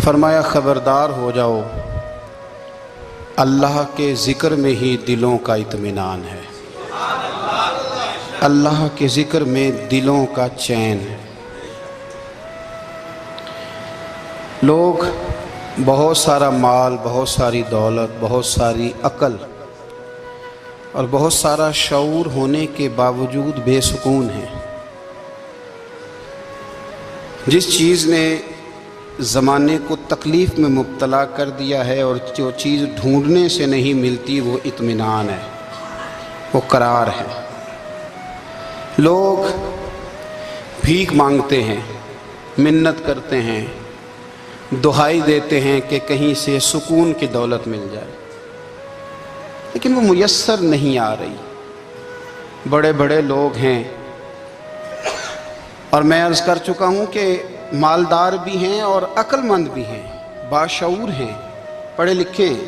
فرمایا خبردار ہو جاؤ، اللہ کے ذکر میں ہی دلوں کا اطمینان ہے، اللہ کے ذکر میں دلوں کا چین ہے۔ لوگ بہت سارا مال، بہت ساری دولت، بہت ساری عقل اور بہت سارا شعور ہونے کے باوجود بے سکون ہیں۔ جس چیز نے زمانے کو تکلیف میں مبتلا کر دیا ہے اور جو چیز ڈھونڈنے سے نہیں ملتی وہ اطمینان ہے، وہ قرار ہے۔ لوگ بھیک مانگتے ہیں، منت کرتے ہیں، دہائی دیتے ہیں کہ کہیں سے سکون کی دولت مل جائے، لیکن وہ میسر نہیں آ رہی۔ بڑے بڑے لوگ ہیں، اور میں عرض کر چکا ہوں کہ مالدار بھی ہیں اور عقل مند بھی ہیں، باشعور ہیں، پڑھے لکھے ہیں،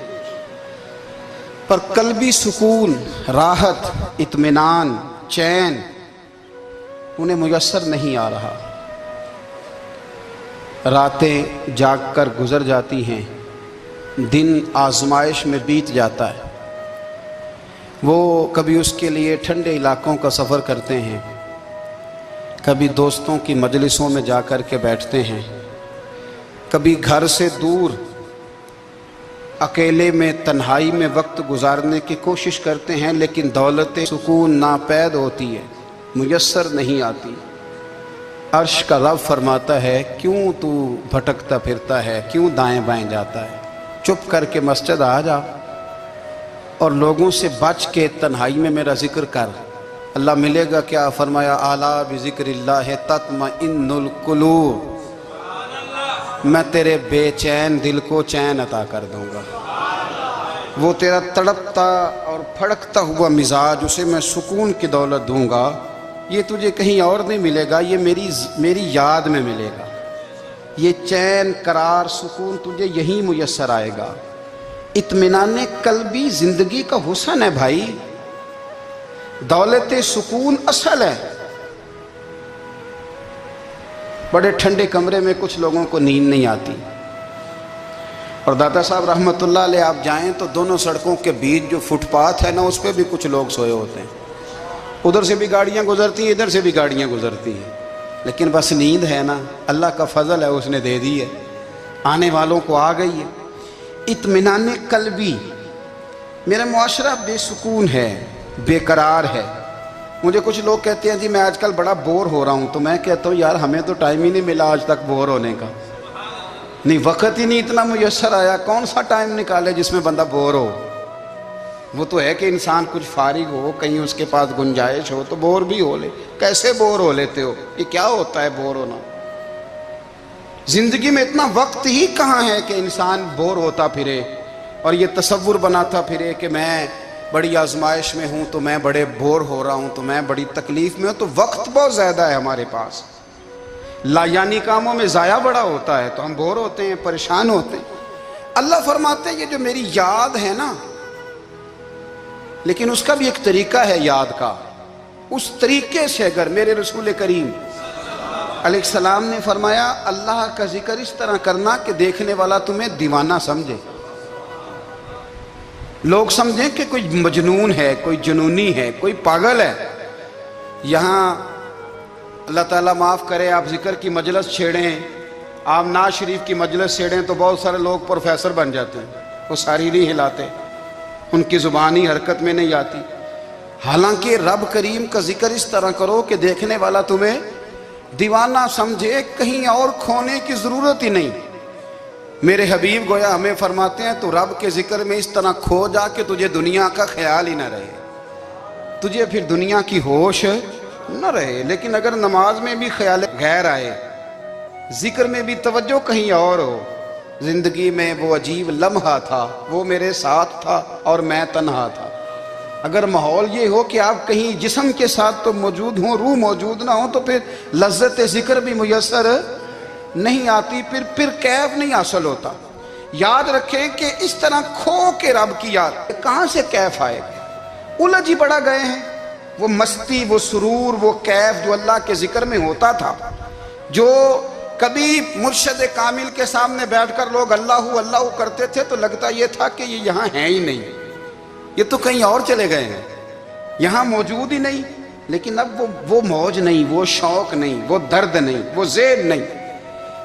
پر قلبی سکون، راحت، اطمینان، چین انہیں میسر نہیں آ رہا۔ راتیں جاگ کر گزر جاتی ہیں، دن آزمائش میں بیت جاتا ہے۔ وہ کبھی اس کے لیے ٹھنڈے علاقوں کا سفر کرتے ہیں، کبھی دوستوں کی مجلسوں میں جا کر کے بیٹھتے ہیں، کبھی گھر سے دور اکیلے میں تنہائی میں وقت گزارنے کی کوشش کرتے ہیں، لیکن دولت سکون ناپید ہوتی ہے، میسر نہیں آتی۔ عرش کا رب فرماتا ہے، کیوں تو بھٹکتا پھرتا ہے، کیوں دائیں بائیں جاتا ہے؟ چپ کر کے مسجد آ جا اور لوگوں سے بچ کے تنہائی میں میرا ذکر کر۔ اللہ ملے گا کیا؟ فرمایا اعلیٰ بذکر اللہ تطمئن القلوب، میں تیرے بے چین دل کو چین عطا کر دوں گا۔ وہ تیرا تڑپتا اور پھڑکتا ہوا مزاج، اسے میں سکون کی دولت دوں گا۔ یہ تجھے کہیں اور نہیں ملے گا، یہ میری یاد میں ملے گا۔ یہ چین، قرار، سکون تجھے یہی میسر آئے گا۔ اطمینان قلبی زندگی کا حسن ہے بھائی، دولت سکون اصل ہے۔ بڑے ٹھنڈے کمرے میں کچھ لوگوں کو نیند نہیں آتی، اور داتا صاحب رحمۃ اللہ علیہ آپ جائیں تو دونوں سڑکوں کے بیچ جو فٹ پاتھ ہے نا، اس پہ بھی کچھ لوگ سوئے ہوتے ہیں۔ ادھر سے بھی گاڑیاں گزرتی ہیں، ادھر سے بھی گاڑیاں گزرتی ہیں، لیکن بس نیند ہے نا، اللہ کا فضل ہے، اس نے دے دی ہے، آنے والوں کو آ گئی ہے۔ اطمینان قلبی، میرا معاشرہ بے سکون ہے، بے قرار ہے۔ مجھے کچھ لوگ کہتے ہیں جی میں آج کل بڑا بور ہو رہا ہوں، تو میں کہتا ہوں یار ہمیں تو ٹائم ہی نہیں ملا آج تک بور ہونے کا، نہیں وقت ہی نہیں اتنا میسر آیا، کون سا ٹائم نکالے جس میں بندہ بور ہو؟ وہ تو ہے کہ انسان کچھ فارغ ہو، کہیں اس کے پاس گنجائش ہو تو بور بھی ہو لے۔ کیسے بور ہو لیتے ہو؟ یہ کیا ہوتا ہے بور ہونا؟ زندگی میں اتنا وقت ہی کہاں ہے کہ انسان بور ہوتا پھرے اور یہ تصور بناتا پھرے کہ میں بڑی آزمائش میں ہوں، تو میں بڑے بور ہو رہا ہوں، تو میں بڑی تکلیف میں ہوں۔ تو وقت بہت زیادہ ہے ہمارے پاس، لا یعنی کاموں میں ضائع بڑا ہوتا ہے، تو ہم بور ہوتے ہیں، پریشان ہوتے ہیں۔ اللہ فرماتے ہیں یہ جو میری یاد ہے نا، لیکن اس کا بھی ایک طریقہ ہے یاد کا، اس طریقے سے اگر میرے رسول کریم علیہ السلام نے فرمایا اللہ کا ذکر اس طرح کرنا کہ دیکھنے والا تمہیں دیوانہ سمجھے، لوگ سمجھیں کہ کوئی مجنون ہے، کوئی جنونی ہے، کوئی پاگل ہے۔ یہاں اللہ تعالیٰ معاف کرے، آپ ذکر کی مجلس چھیڑیں، آپ نعت شریف کی مجلس چھیڑیں تو بہت سارے لوگ پروفیسر بن جاتے ہیں، وہ ساری نہیں ہلاتے، ان کی زبانی حرکت میں نہیں آتی۔ حالانکہ رب کریم کا ذکر اس طرح کرو کہ دیکھنے والا تمہیں دیوانہ سمجھے، کہیں اور کھونے کی ضرورت ہی نہیں۔ میرے حبیب گویا ہمیں فرماتے ہیں تو رب کے ذکر میں اس طرح کھو جا کہ تجھے دنیا کا خیال ہی نہ رہے، تجھے پھر دنیا کی ہوش نہ رہے۔ لیکن اگر نماز میں بھی خیال غیر آئے، ذکر میں بھی توجہ کہیں اور ہو، زندگی میں وہ عجیب لمحہ تھا، وہ میرے ساتھ تھا اور میں تنہا تھا۔ اگر ماحول یہ ہو کہ آپ کہیں جسم کے ساتھ تو موجود ہوں، روح موجود نہ ہو، تو پھر لذت ذکر بھی میسر نہیں آتی، پھر کیف نہیں حاصل ہوتا۔ یاد رکھیں کہ اس طرح کھو کے رب کی یاد کہاں سے کیف آئے گا؟ الجھ ہی پڑا گئے ہیں۔ وہ مستی، وہ سرور، وہ کیف جو اللہ کے ذکر میں ہوتا تھا، جو کبھی مرشد کامل کے سامنے بیٹھ کر لوگ اللہ اللہ کرتے تھے تو لگتا یہ تھا کہ یہ یہاں ہیں ہی نہیں، یہ تو کہیں اور چلے گئے ہیں، یہاں موجود ہی نہیں۔ لیکن اب وہ موج نہیں، وہ شوق نہیں، وہ درد نہیں، وہ ذیل نہیں۔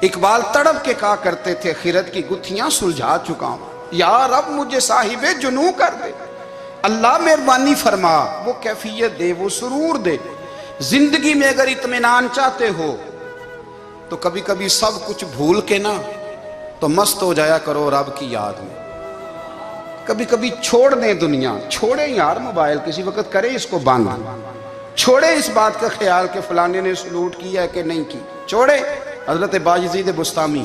اقبال تڑپ کے کہا کرتے تھے خرد کی گتھیاں سلجھا چکا ہوں، یا رب مجھے صاحب جنوں کر دے، اللہ مہربانی فرما، وہ کیفیت دے، وہ سرور دے۔ زندگی میں اگر اطمینان چاہتے ہو تو کبھی کبھی سب کچھ بھول کے نا تو مست ہو جایا کرو رب کی یاد میں۔ کبھی کبھی چھوڑ دیں دنیا، چھوڑیں یار موبائل، کسی وقت کریں اس کو بند، چھوڑیں اس بات کا خیال کہ فلانے نے سلوٹ کیا ہے کہ نہیں کی، چھوڑیں۔ حضرت باجزید بستامی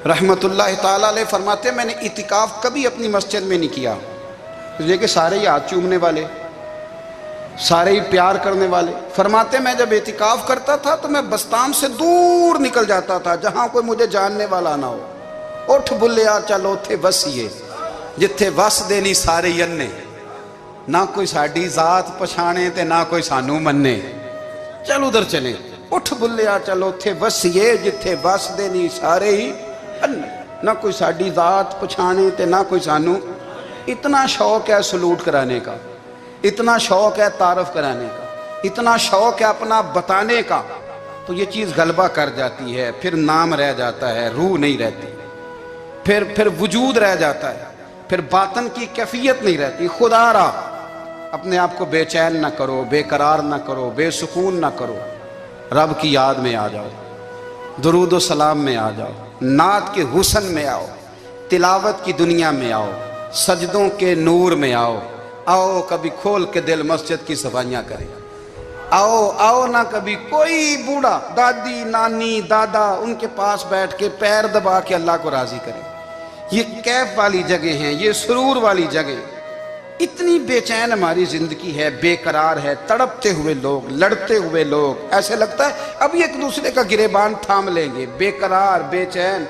رحمت اللہ تعالیٰ علیہ فرماتے ہیں میں نے اعتکاف کبھی اپنی مسجد میں نہیں کیا، اس لیے کہ سارے ہی ہاتھ چومنے والے، سارے ہی پیار کرنے والے۔ فرماتے میں جب اعتکاف کرتا تھا تو میں بستام سے دور نکل جاتا تھا جہاں کوئی مجھے جاننے والا نہ ہو۔ اٹھ بلیا چلو تھے وسیے جتھے وس دینی سارے ینے، نہ کوئی ساڈی ذات پچھانے تے نہ کوئی سانو مننے، چلو ادھر چلیں۔ اٹھ بلیا چلو تھے وسیے جتھے وس دینی سارے ہی ینے، نہ کوئی ساڈی ذات پچھانے تے نہ کوئی سانو۔ اتنا شوق ہے سلوٹ کرانے کا، اتنا شوق ہے تعارف کرانے کا، اتنا شوق ہے اپنا بتانے کا، تو یہ چیز غلبہ کر جاتی ہے، پھر نام رہ جاتا ہے، روح نہیں رہتی، پھر وجود رہ جاتا ہے، پھر باطن کی کیفیت نہیں رہتی۔ خدا را اپنے آپ کو بے چین نہ کرو، بے قرار نہ کرو، بے سکون نہ کرو، رب کی یاد میں آ جاؤ، درود و سلام میں آ جاؤ، نعت کے حسن میں آؤ، تلاوت کی دنیا میں آؤ، سجدوں کے نور میں آؤ۔ آؤ کبھی کھول کے دل مسجد کی صفائیاں کریں، آؤ نہ کبھی کوئی بوڑھا دادی نانی دادا ان کے پاس بیٹھ کے پیر دبا کے اللہ کو راضی کریں۔ یہ کیف والی جگہ ہیں، یہ سرور والی جگہ۔ اتنی بے چین ہماری زندگی ہے، بے قرار ہے، تڑپتے ہوئے لوگ، لڑتے ہوئے لوگ، ایسے لگتا ہے ابھی ایک دوسرے کا گریبان تھام لیں گے، بے قرار بے چین۔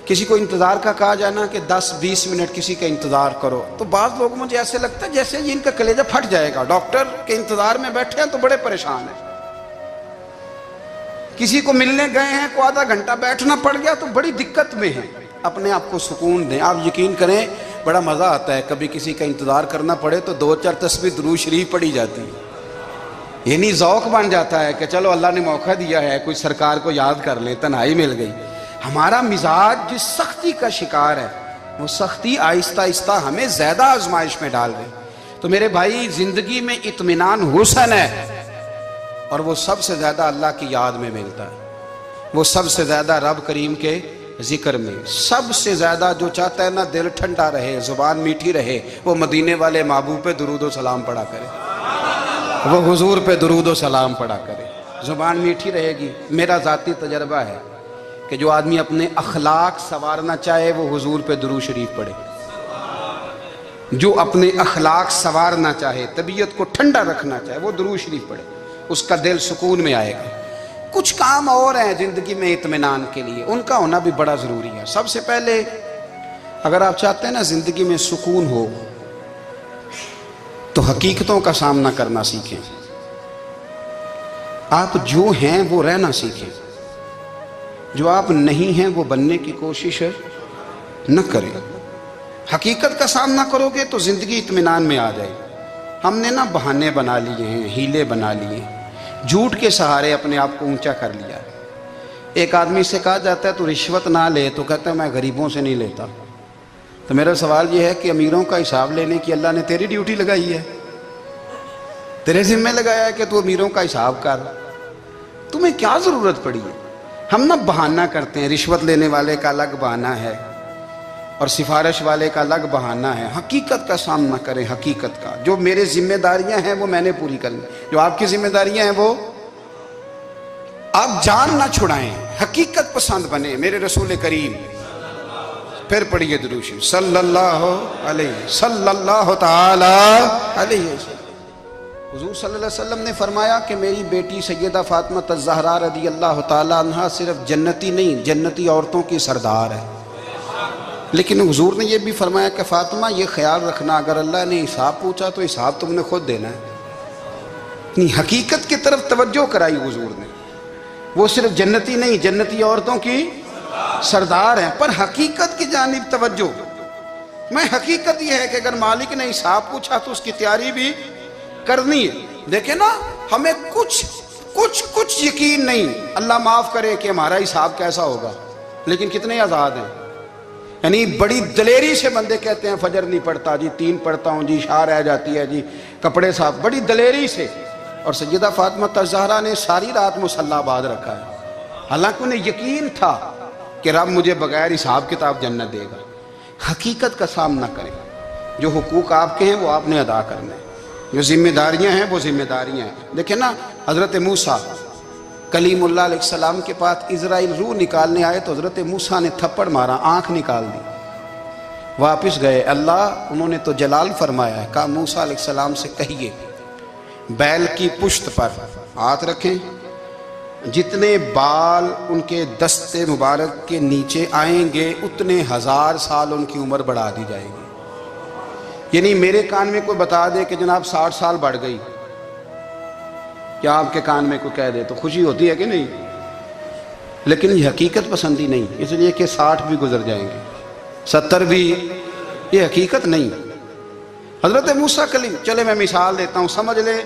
کسی کو انتظار کا کہا جائے نا کہ 10-20 منٹ کسی کا انتظار کرو تو بعض لوگ مجھے ایسے لگتا ہے جیسے یہ ان کا کلیجہ پھٹ جائے گا، ڈاکٹر کے انتظار میں بیٹھے ہیں تو بڑے پریشان ہیں۔ کسی کو ملنے گئے ہیں کو آدھا گھنٹہ بیٹھنا پڑ گیا تو بڑی دقت میں ہیں۔ اپنے آپ کو سکون دیں۔ آپ یقین کریں بڑا مزہ آتا ہے، کبھی کسی کا انتظار کرنا پڑے تو 2-4 تسبیح درود شریف پڑھی جاتی ہے، یعنی ذوق بن جاتا ہے کہ چلو اللہ نے موقع دیا ہے، کوئی سرکار کو یاد کر لیں، تنہائی مل گئی۔ ہمارا مزاج جس سختی کا شکار ہے وہ سختی آہستہ آہستہ ہمیں زیادہ آزمائش میں ڈال دے۔ تو میرے بھائی زندگی میں اطمینان حسن ہے، اور وہ سب سے زیادہ اللہ کی یاد میں ملتا ہے، وہ سب سے زیادہ رب کریم کے ذکر میں، سب سے زیادہ جو چاہتا ہے نا دل ٹھنڈا رہے، زبان میٹھی رہے، وہ مدینے والے محبوب پہ درود و سلام پڑھا کرے، وہ حضور پہ درود و سلام پڑھا کرے، زبان میٹھی رہے گی۔ میرا ذاتی تجربہ ہے کہ جو آدمی اپنے اخلاق سنوارنا چاہے وہ حضور پہ درود شریف پڑھے، جو اپنے اخلاق سنوارنا چاہے، طبیعت کو ٹھنڈا رکھنا چاہے، وہ درود شریف پڑھے، اس کا دل سکون میں آئے گا۔ کچھ کام اور ہیں زندگی میں اطمینان کے لیے، ان کا ہونا بھی بڑا ضروری ہے۔ سب سے پہلے اگر آپ چاہتے ہیں نا زندگی میں سکون ہو تو حقیقتوں کا سامنا کرنا سیکھیں، آپ جو ہیں وہ رہنا سیکھیں، جو آپ نہیں ہیں وہ بننے کی کوشش نہ کریں۔ حقیقت کا سامنا کرو گے تو زندگی اطمینان میں آ جائے۔ ہم نے نا بہانے بنا لیے ہیں، ہیلے بنا لیے، جھوٹ کے سہارے اپنے آپ کو اونچا کر لیا۔ ایک آدمی سے کہا جاتا ہے تو رشوت نہ لے، تو کہتا ہے میں غریبوں سے نہیں لیتا۔ تو میرا سوال یہ ہے کہ امیروں کا حساب لینے کی اللہ نے تیری ڈیوٹی لگائی ہے، تیرے ذمہ لگایا ہے کہ تو امیروں کا حساب کر، تمہیں کیا ضرورت پڑی ہے؟ ہم نہ بہانہ کرتے ہیں، رشوت لینے والے کا الگ بہانہ ہے اور سفارش والے کا الگ بہانہ ہے۔ حقیقت کا سامنا کریں، حقیقت کا۔ جو میرے ذمہ داریاں ہیں وہ میں نے پوری کرنی، جو آپ کی ذمہ داریاں ہیں وہ آپ جان نہ چھڑائیں، حقیقت پسند بنیں۔ میرے رسول کریم پھر پڑھیے درود شریف صلی اللہ تعالی علیہ وسلم۔ حضور صلی اللہ علیہ وسلم نے فرمایا کہ میری بیٹی سیدہ فاطمہ الزہرا رضی اللہ تعالی عنہا صرف جنتی نہیں، جنتی عورتوں کی سردار ہے۔ لیکن حضور نے یہ بھی فرمایا کہ فاطمہ یہ خیال رکھنا اگر اللہ نے حساب پوچھا تو حساب تم نے خود دینا ہے۔ حقیقت کی طرف توجہ کرائی حضور نے۔ وہ صرف جنتی نہیں، جنتی عورتوں کی سردار ہیں، پر حقیقت کی جانب توجہ۔ میں حقیقت یہ ہے کہ اگر مالک نے حساب پوچھا تو اس کی تیاری بھی کرنی ہے۔ دیکھیں نا، ہمیں کچھ یقین نہیں، اللہ معاف کرے کہ ہمارا حساب کیسا ہوگا، لیکن کتنے آزاد ہیں۔ یعنی بڑی دلیری سے بندے کہتے ہیں فجر نہیں پڑھتا جی، 3 پڑھتا ہوں جی، عشاء رہ جاتی ہے جی، کپڑے صاف، بڑی دلیری سے۔ اور سیدہ فاطمہ الزہرا نے ساری رات مصلی باندھ رکھا ہے، حالانکہ انہیں یقین تھا کہ رب مجھے بغیر حساب کتاب جنت دے گا۔ حقیقت کا سامنا کریں، جو حقوق آپ کے ہیں وہ آپ نے ادا کرنے ہیں، جو ذمہ داریاں ہیں وہ ذمہ داریاں ہیں۔ دیکھیں نا، حضرت موسیٰ کلیم اللہ علیہ السلام کے پاس اسرائیل روح نکالنے آئے تو حضرت موسیٰ نے تھپڑ مارا، آنکھ نکال دی، واپس گئے۔ اللہ انہوں نے تو جلال فرمایا ہے، کہا موسیٰ علیہ السلام سے کہیے بیل کی پشت پر ہاتھ رکھیں، جتنے بال ان کے دست مبارک کے نیچے آئیں گے اتنے 1000 سال ان کی عمر بڑھا دی جائے گی۔ یعنی میرے کان میں کوئی بتا دے کہ جناب 60 سال بڑھ گئی، کیا آپ کے کان میں کوئی کہہ دے تو خوشی ہوتی ہے کہ نہیں؟ لیکن یہ حقیقت پسندی نہیں، اس لیے کہ 60 بھی گزر جائیں گے، 70 بھی، یہ حقیقت نہیں۔ حضرت موسیٰ کلیم، چلے میں مثال دیتا ہوں، سمجھ لے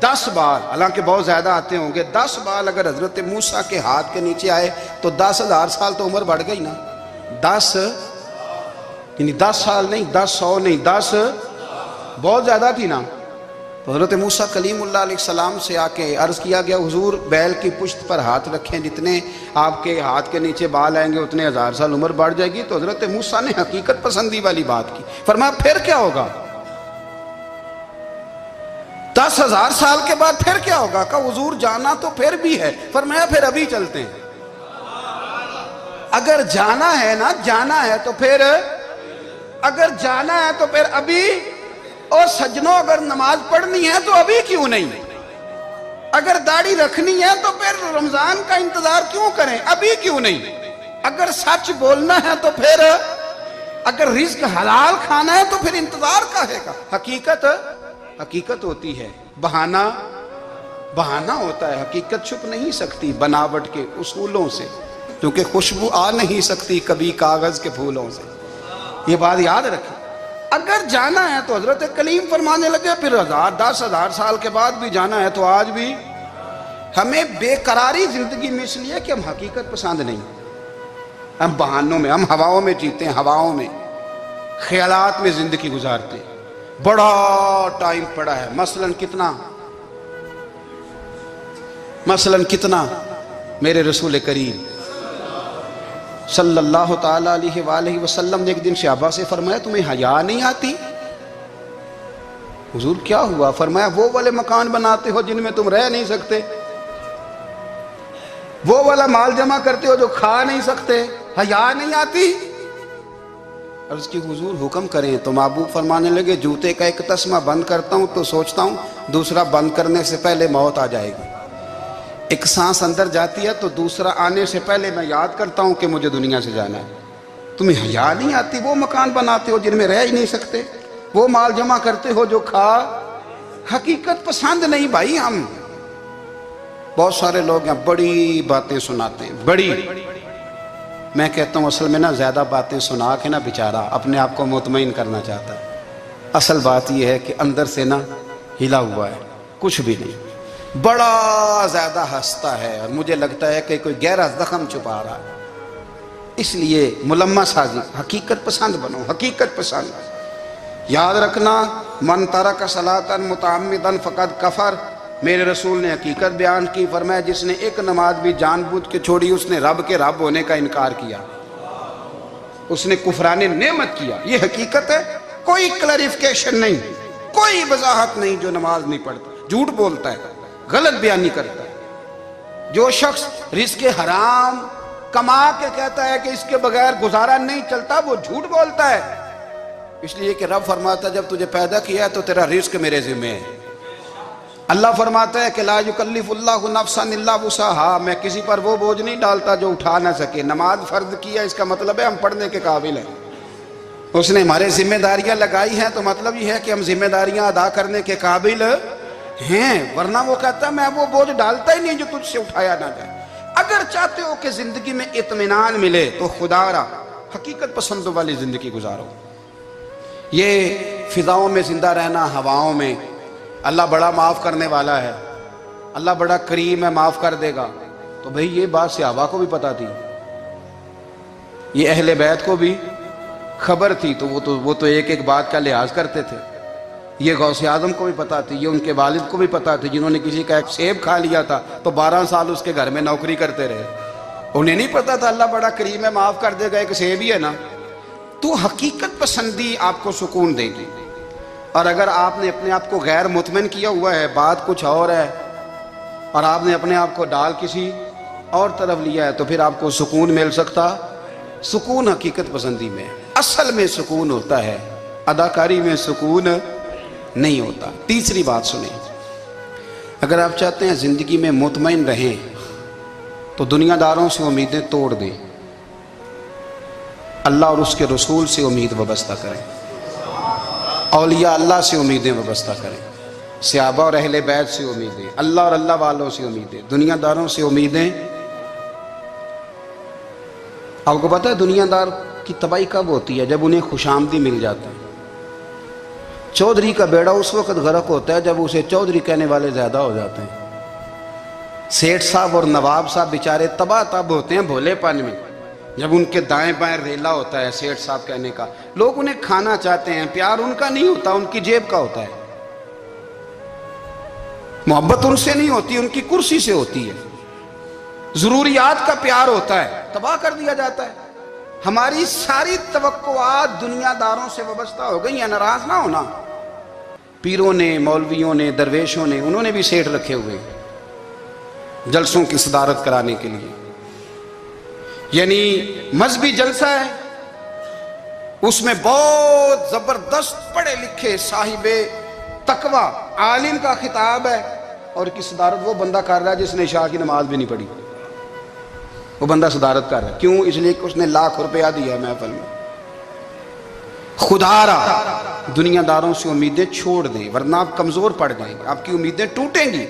10 بال، حالانکہ بہت زیادہ آتے ہوں گے، 10 بال اگر حضرت موسیٰ کے ہاتھ کے نیچے آئے تو 10,000 سال تو عمر بڑھ گئی نا۔ 10 یعنی 10 سال نہیں، 10 100 نہیں، 10 بہت زیادہ تھی نا۔ تو حضرت موسیٰ کلیم اللہ علیہ السلام سے آ کے عرض کیا گیا، حضور بیل کی پشت پر ہاتھ رکھیں، جتنے آپ کے ہاتھ کے نیچے بال آئیں گے اتنے 1000 سال عمر بڑھ جائے گی۔ تو حضرت موسیٰ نے حقیقت پسندی والی بات کی، فرمایا پھر کیا ہوگا؟ 10,000 سال کے بعد پھر کیا ہوگا؟ کہا حضور جانا تو پھر بھی ہے، فرمایا پھر ابھی چلتے ہیں۔ اگر جانا ہے نا، جانا ہے تو پھر، اگر جانا ہے تو پھر ابھی۔ اور سجنوں، اگر نماز پڑھنی ہے تو ابھی کیوں نہیں؟ اگر داڑھی رکھنی ہے تو پھر رمضان کا انتظار کیوں کریں؟ ابھی کیوں نہیں؟ اگر سچ بولنا ہے تو پھر، اگر رزق حلال کھانا ہے تو پھر انتظار کاہے کا؟ حقیقت ہوتی ہے، بہانہ ہوتا ہے، حقیقت چھپ نہیں سکتی بناوٹ کے اصولوں سے، کیونکہ خوشبو آ نہیں سکتی کبھی کاغذ کے پھولوں سے۔ یہ بات یاد رکھیں، اگر جانا ہے تو حضرت کلیم فرمانے لگے پھر 10,000 سال کے بعد بھی جانا ہے تو آج بھی۔ ہمیں بے قراری زندگی میں اس لیے کہ ہم حقیقت پسند نہیں، ہم بہانوں میں، ہم ہواؤں میں جیتے ہیں، ہواؤں میں، خیالات میں زندگی گزارتے ہیں۔ بڑا ٹائم پڑا ہے، مثلاً کتنا میرے رسول کریم صلی اللہ تعالیٰ علیہ وآلہ وسلم نے ایک دن صحابہ سے فرمایا تمہیں حیا نہیں آتی؟ حضور کیا ہوا؟ فرمایا وہ والے مکان بناتے ہو جن میں تم رہ نہیں سکتے، وہ والا مال جمع کرتے ہو جو کھا نہیں سکتے، حیا نہیں آتی؟ عرض کی حضور حکم کریں تو محبوب فرمانے لگے جوتے کا ایک تسمہ بند کرتا ہوں تو سوچتا ہوں دوسرا بند کرنے سے پہلے موت آ جائے گی، ایک سانس اندر جاتی ہے تو دوسرا آنے سے پہلے میں یاد کرتا ہوں کہ مجھے دنیا سے جانا ہے۔ تمہیں حیا نہیں آتی؟ وہ مکان بناتے ہو جن میں رہ ہی نہیں سکتے، وہ مال جمع کرتے ہو جو کھا۔ حقیقت پسند نہیں بھائی ہم۔ بہت سارے لوگ ہیں بڑی باتیں سناتے ہیں، بڑی، میں کہتا ہوں اصل میں نا زیادہ باتیں سنا کے نا بیچارہ اپنے آپ کو مطمئن کرنا چاہتا ہے، اصل بات یہ ہے کہ اندر سے نا ہلا ہوا ہے، کچھ بھی نہیں، بڑا زیادہ ہنستا ہے اور مجھے لگتا ہے کہ کوئی گہرا زخم چھپا رہا ہے۔ اس لیے ملمہ سازی، حقیقت پسند بنو، حقیقت پسند۔ یاد رکھنا من ترک صلاۃ متعمدا فقد کفر، میرے رسول نے حقیقت بیان کی، فرمایا جس نے ایک نماز بھی جان بوجھ کے چھوڑی اس نے رب کے رب ہونے کا انکار کیا، اس نے کفران نعمت کیا۔ یہ حقیقت ہے، کوئی کلیریفیکیشن نہیں، کوئی وضاحت نہیں۔ جو نماز نہیں پڑھتا، جھوٹ بولتا ہے، غلط بیانی کرتا ہے، جو شخص رزق حرام کما کے کہتا ہے کہ اس کے بغیر گزارا نہیں چلتا، وہ جھوٹ بولتا ہے۔ اس لیے کہ رب فرماتا ہے جب تجھے پیدا کیا ہے تو تیرا رزق میرے ذمہ ہے۔ اللہ فرماتا ہے کہ لا یکلف اللہ نفسا الا وسعہا، میں کسی پر وہ بوجھ نہیں ڈالتا جو اٹھا نہ سکے۔ نماز فرض کیا اس کا مطلب ہے ہم پڑھنے کے قابل ہیں، اس نے ہمارے ذمہ داریاں لگائی ہیں تو مطلب یہ ہے کہ ہم ذمہ داریاں ادا کرنے کے قابل ہیں، ورنہ وہ کہتا ہے میں وہ بوجھ ڈالتا ہی نہیں جو تجھ سے اٹھایا نہ جائے۔ اگر چاہتے ہو کہ زندگی میں اطمینان ملے تو خدا را حقیقت پسندوں والی زندگی گزارو. یہ فضاؤں میں زندہ رہنا، ہواؤں میں اللہ بڑا معاف کرنے والا ہے، اللہ بڑا کریم ہے، معاف کر دے گا، تو بھئی یہ بات صحابہ کو بھی پتا تھی، یہ اہل بیت کو بھی خبر تھی، تو وہ تو ایک ایک بات کا لحاظ کرتے تھے. یہ غوث اعظم کو بھی پتا تھی، یہ ان کے والد کو بھی پتا تھی، جنہوں نے کسی کا ایک سیب کھا لیا تھا تو 12 سال اس کے گھر میں نوکری کرتے رہے. انہیں نہیں پتا تھا اللہ بڑا کریم ہے، معاف کر دے گا، ایک سیب ہی ہے نا. تو حقیقت پسندی آپ کو سکون دے گی. اور اگر آپ نے اپنے آپ کو غیر مطمئن کیا ہوا ہے، بات کچھ اور ہے، اور آپ نے اپنے آپ کو ڈال کسی اور طرف لیا ہے، تو پھر آپ کو سکون مل سکتا؟ سکون حقیقت پسندی میں، اصل میں سکون ہوتا ہے، اداکاری میں سکون نہیں ہوتا. تیسری بات سنیں، اگر آپ چاہتے ہیں زندگی میں مطمئن رہیں تو دنیا داروں سے امیدیں توڑ دیں، اللہ اور اس کے رسول سے امید وابستہ کریں، اولیاء اللہ سے امیدیں وابستہ کریں، صحابہ اور اہل بیت سے امیدیں، اللہ اور اللہ والوں سے امیدیں، دنیا داروں سے امیدیں. آپ کو پتہ ہے دنیا دار کی تباہی کب ہوتی ہے؟ جب انہیں خوش آمدی مل جاتا ہے. چودھری کا بیڑا اس وقت غرق ہوتا ہے جب اسے چودھری کہنے والے زیادہ ہو جاتے ہیں. سیٹھ صاحب اور نواب صاحب بیچارے تباہ تب ہوتے ہیں بھولے پن میں، جب ان کے دائیں بائیں ریلا ہوتا ہے سیٹھ صاحب کہنے کا. لوگ انہیں کھانا چاہتے ہیں، پیار ان کا نہیں ہوتا، ان کی جیب کا ہوتا ہے. محبت ان سے نہیں ہوتی، ان کی کرسی سے ہوتی ہے. ضروریات کا پیار ہوتا ہے، تباہ کر دیا جاتا ہے. ہماری ساری توقعات دنیا داروں سے وابستہ ہو گئی ہیں. ناراض نہ ہونا، پیروں نے، مولویوں نے، درویشوں نے، انہوں نے بھی سیٹھ رکھے ہوئے جلسوں کی صدارت کرانے کے لیے. یعنی مذہبی جلسہ ہے، اس میں بہت زبردست پڑھے لکھے صاحب تقوی عالم کا خطاب ہے، اور کی صدارت وہ بندہ کر رہا ہے جس نے عشاء کی نماز بھی نہیں پڑھی. وہ بندہ صدارت کر رہا ہے، کیوں؟ اس لیے کہ اس نے ₹1,00,000 دیا ہے محفل میں. خدا را دنیا داروں سے امیدیں چھوڑ دیں، ورنہ آپ کمزور پڑ جائیں گے، آپ کی امیدیں ٹوٹیں گی.